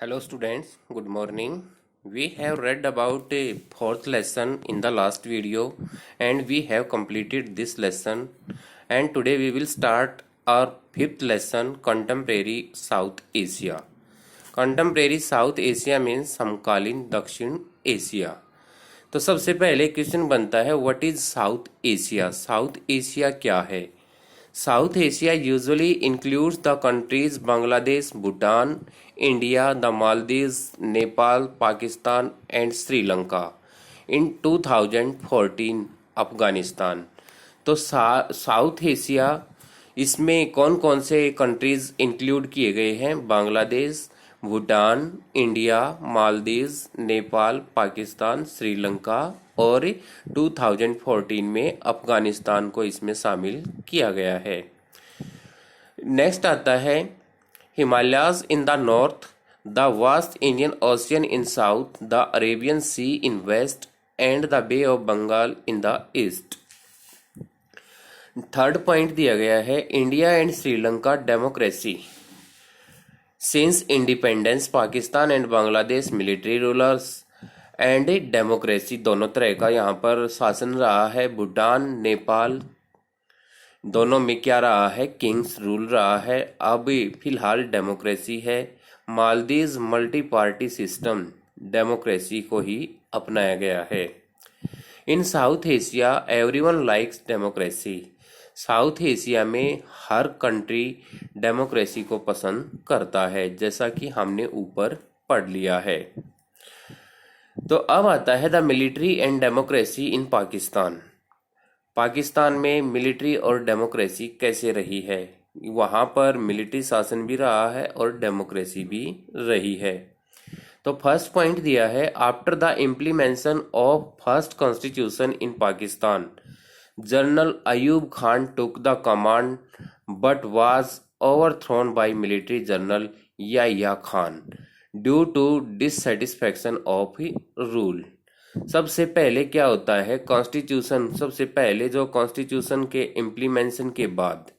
Hello students, good morning. We have read about a fourth lesson in the last video and we have completed this lesson, and today we will start our fifth lesson, Contemporary South Asia. Contemporary South Asia means समकालीन दक्षिण Asia. तो सबसे पहले question बनता है what is south Asia. South Asia क्या है? South Asia usually includes the countries Bangladesh, Bhutan, India, the Maldives, Nepal, Pakistan and Sri Lanka. In 2014 Afghanistan. तो साउथ एशिया इसमें कौन कौन से कंट्रीज इंक्लूड किए गए हैं? बांग्लादेश, भूटान, इंडिया, मालदीव्स, नेपाल, पाकिस्तान, श्रीलंका और 2014 में अफगानिस्तान को इसमें शामिल किया गया है। नेक्स्ट आता है Himalayas in the north, the vast Indian Ocean in south, the Arabian Sea in west and the Bay of Bengal in the east. Third point दिया गया है India and Sri Lanka democracy since independence, Pakistan and Bangladesh military rulers and democracy, दोनों तरह का यहाँ पर शासन रहा है। भूटान, नेपाल दोनों में क्या रहा है? किंग्स रूल रहा है। अब फिलहाल डेमोक्रेसी है। Maldives multi party system, democracy को ही अपनाया गया है। In South Asia everyone likes democracy. South Asia में हर कंट्री डेमोक्रेसी को पसंद करता है, जैसा कि हमने ऊपर पढ़ लिया है। तो अब आता है the military and democracy in Pakistan. Pakistan में मिलिट्री और डेमोक्रेसी कैसे रही है? वहाँ पर मिलिट्री शासन भी रहा है और डेमोक्रेसी भी रही है। तो फर्स्ट पॉइंट दिया है after the implementation of first constitution in Pakistan, general Ayub Khan took the command but was overthrown by military general Yahya Khan due to dissatisfaction of rule. सबसे पहले क्या होता है? कॉन्स्टिट्यूशन, सबसे पहले जो कॉन्स्टिट्यूशन के इम्प्लीमेंटेशन के बाद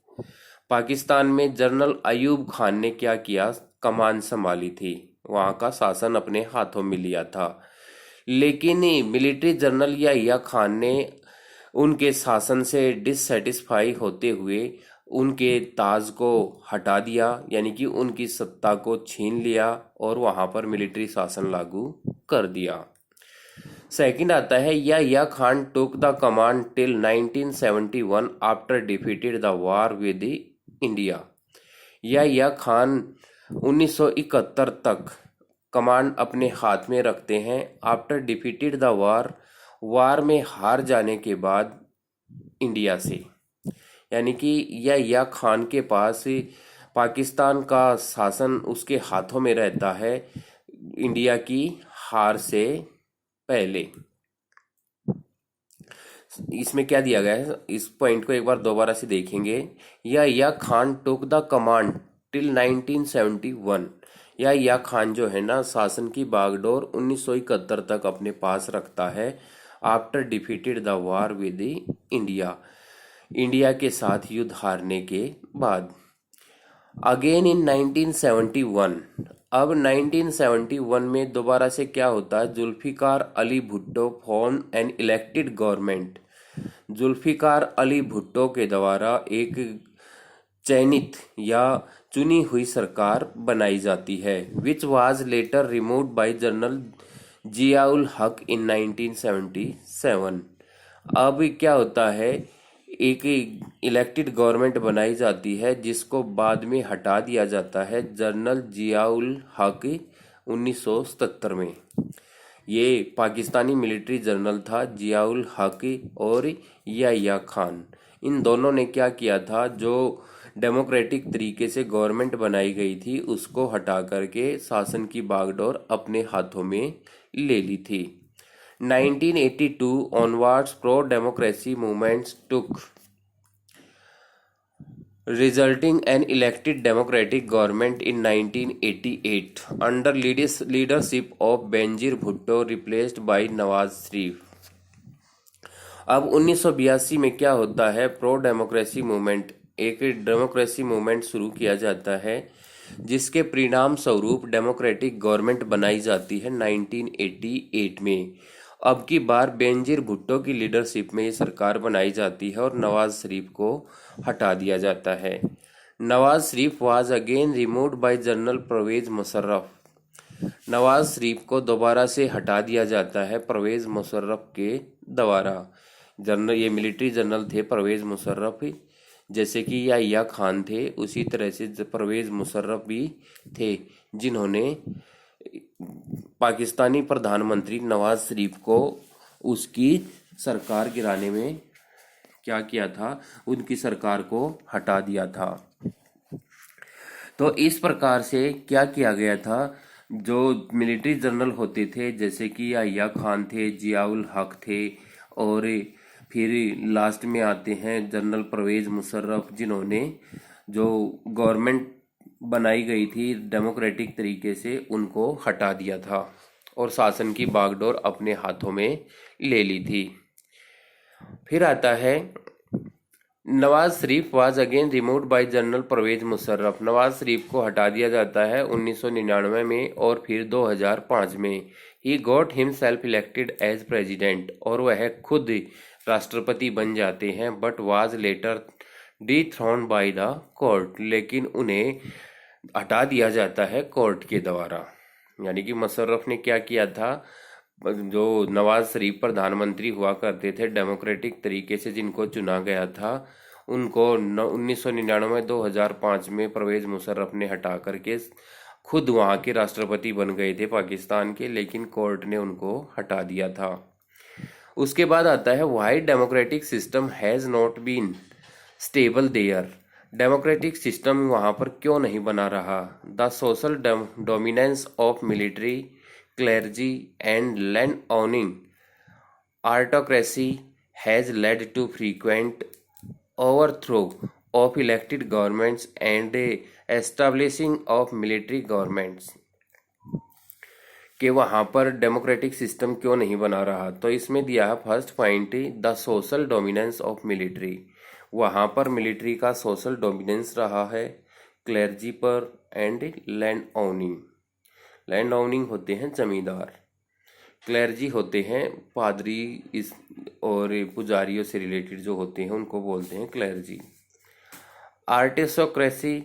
पाकिस्तान में जनरल अयूब खान ने क्या किया? कमान संभाली थी, वहां का शासन अपने हाथों में लिया था। लेकिन मिलिट्री जनरल याह्या खान ने उनके शासन से डिससेटिस्फाई होते हुए उनके ताज को हटा दिया, यानी कि उनकी सत्ता को छीन लिया और वहां पर मिलिट्री शासन लागू कर दिया। सेकंड आता है Yahya Khan took the command till 1971 after defeated the war with India. Yahya Khan 1971 तक कमांड अपने हाथ में रखते हैं। आफ्टर डिफीटेड द वार में हार जाने के बाद इंडिया से, यानी कि याह्या खान के पास पाकिस्तान का शासन उसके हाथों में रहता है इंडिया की हार से पहले। इसमें क्या दिया गया है, इस पॉइंट को एक बार दोबारा से देखेंगे। Yahya Khan took the command till 1971। Yahya Khan जो है ना, शासन की बागडोर 1971 तक अपने पास रखता है। After defeated the war with India, India के साथ युद्ध हारने के बाद। अगेन इन 1971, अब 1971 में दोबारा से क्या होता है? Zulfikar Ali Bhutto form an elected government. Zulfikar Ali Bhutto के द्वारा एक चयनित या चुनी हुई सरकार बनाई जाती है, which was later removed by general Ziaul हक इन 1977। अब क्या होता है? एक इलेक्टेड गवर्नमेंट बनाई जाती है जिसको बाद में हटा दिया जाता है जनरल जियाउल हक 1977 में। ये पाकिस्तानी मिलिट्री जनरल था जियाउल हक और याह्या खान। इन दोनों ने क्या किया था? जो डेमोक्रेटिक तरीके से गवर्नमेंट बनाई गई थी उसको हटा करके शासन की बागडोर अपने हाथों में ले ली थी। 1982 onwards pro democracy movements took, resulting an elected democratic government in 1988 under leadership of Benazir Bhutto replaced by Nawaz Sharif। अब 1982 में क्या होता है? प्रो डेमोक्रेसी मूवमेंट, एक डेमोक्रेसी मूवमेंट शुरू किया जाता है जिसके परिणाम स्वरूप डेमोक्रेटिक गवर्नमेंट बनाई जाती है 1988 में। अब की बार बेनजीर भुट्टो की लीडरशिप में ये सरकार बनाई जाती है और नवाज शरीफ को हटा दिया जाता है। Nawaz Sharif was again removed by general Pervez Musharraf. Nawaz Sharif को दोबारा से हटा दिया जाता है परवेज मुशर्रफ के द्वारा। जनरल ये मिलिट्री जनरल थे परवेज मुशर्रफ, जैसे कि याहिया खान थे उसी तरह से परवेज मुशर्रफ भी थे, जिन्होंने पाकिस्तानी प्रधानमंत्री नवाज शरीफ को उसकी सरकार गिराने में क्या किया था, उनकी सरकार को हटा दिया था। तो इस प्रकार से क्या किया गया था, जो मिलिट्री जनरल होते थे जैसे कि याहिया खान थे, जियाउल हक थे, और फिर लास्ट में आते हैं जनरल परवेज मुशर्रफ, जिन्होंने जो गवर्नमेंट बनाई गई थी डेमोक्रेटिक तरीके से उनको हटा दिया था और शासन की बागडोर अपने हाथों में ले ली थी। फिर आता है Nawaz Sharif was again removed by general Pervez Musharraf. Nawaz Sharif को हटा दिया जाता है 1999 में और फिर 2005 में। He got himself elected as president, और वह खुद राष्ट्रपति बन जाते हैं, but was later dethroned by the court, लेकिन उन्हें हटा दिया जाता है कोर्ट के द्वारा। यानी कि मुशर्रफ ने क्या किया था, जो नवाज शरीफ प्रधानमंत्री हुआ करते थे डेमोक्रेटिक तरीके से जिनको चुना गया था, उनको 1999-2005 में परवेज मुशर्रफ ने हटा करके खुद वहां के राष्ट्रपति बन गए थे पाकिस्तान के, लेकिन कोर्ट ने उनको हटा दिया था। उसके बाद आता है why democratic system has not been stable there. Democratic system वहां पर क्यों नहीं बना रहा। The social dominance of military, clergy and land owning autocracy has led to frequent overthrow of elected governments and establishing of military governments। कि वहाँ पर democratic system क्यों नहीं बना रहा, तो इसमें दिया है first point the social dominance of military. वहाँ पर मिलिट्री का सोशल डोमिनेंस रहा है क्लेर्जी पर, and land owning. Land owning होते हैं जमींदार, क्लेर्जी होते हैं पादरी इस और पुजारियों से रिलेटेड जो होते हैं उनको बोलते हैं क्लेर्जी। आर्टिस्टोक्रेसी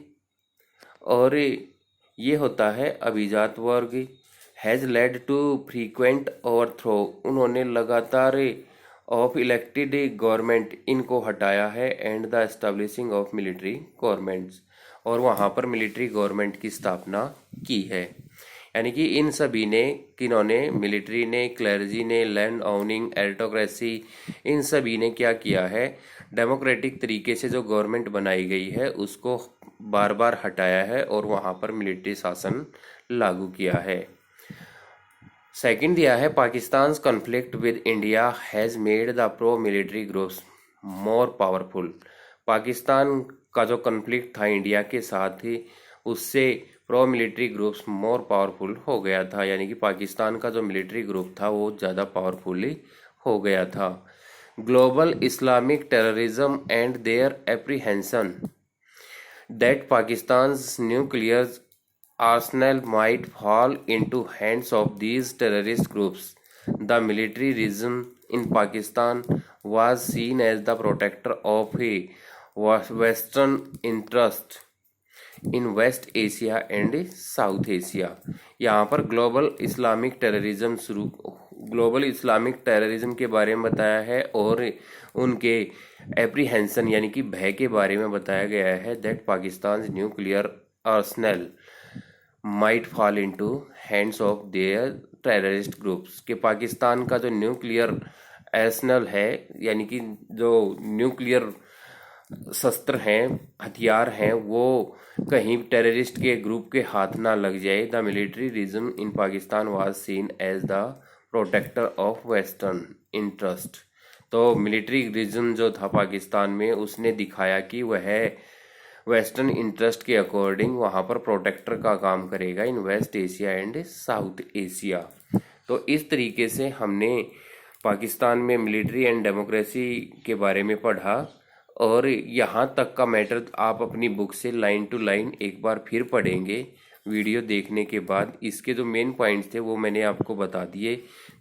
और ये होता है अभिजात वर्ग। Has led to frequent overthrow, उन्होंने लगातार ऑफ इलेक्टेड गवर्नमेंट इनको हटाया है, and the establishing of military governments, और वहाँ पर मिलिट्री गवर्नमेंट की स्थापना की है। यानी कि इन सभी ने किन्होंने, मिलिट्री ने, क्लर्जी ने, लैंड ओनिंग, एरिटोक्रेसी, इन सभी ने क्या किया है, डेमोक्रेटिक तरीके से जो गवर्नमेंट बनाई गई है उसको बार बार हटाया है और वहाँ पर मिलिट्री शासन लागू किया है। सेकंड दिया है Pakistan conflict with India has made the pro military groups more powerful. Pakistan का जो कॉन्फ्लिक्ट था इंडिया के साथ ही, उससे pro military groups more powerful हो गया था। यानी कि पाकिस्तान का जो मिलिट्री ग्रुप था वो ज़्यादा पावरफुल हो गया था। Global Islamic terrorism and their apprehension that Pakistan's nuclear arsenal might fall into hands of these terrorist groups. The military regime in Pakistan was seen as the protector of a Western interest in West Asia and South Asia. यहाँ पर global Islamic terrorism के बारे में बताया है और उनके apprehension यानी कि भय के बारे में बताया गया है that Pakistan nuclear Arsenal might fall into hands of their terrorist groups. के पाकिस्तान का जो न्यूक्लियर आर्सेनल है यानी कि जो न्यूक्लियर शस्त्र हैं, हथियार हैं, वो कहीं टेररिस्ट के ग्रुप के हाथ ना लग जाए। The military regime in Pakistan was seen as the protector of Western interest. तो मिलिट्री रिजम जो था पाकिस्तान में, उसने दिखाया कि वह वेस्टर्न इंटरेस्ट के अकॉर्डिंग वहाँ पर प्रोटेक्टर का काम करेगा in West Asia and South Asia. तो इस तरीके से हमने पाकिस्तान में मिलिट्री एंड डेमोक्रेसी के बारे में पढ़ा और यहाँ तक का मैटर आप अपनी बुक से लाइन टू लाइन एक बार फिर पढ़ेंगे। वीडियो देखने के बाद इसके जो मेन पॉइंट्स थे वो मैंने आपको बता दिए।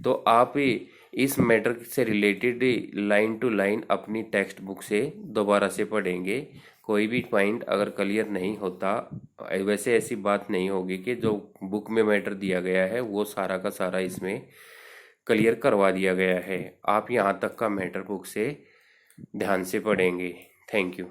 तो आप इस मैटर से रिलेटेड लाइन टू लाइन अपनी टेक्स्ट बुक से दोबारा से पढ़ेंगे। कोई भी पॉइंट अगर क्लियर नहीं होता, वैसे ऐसी बात नहीं होगी कि जो बुक में मैटर दिया गया है वो सारा का सारा इसमें क्लियर करवा दिया गया है। आप यहाँ तक का मैटर बुक से ध्यान से पढ़ेंगे। Thank you.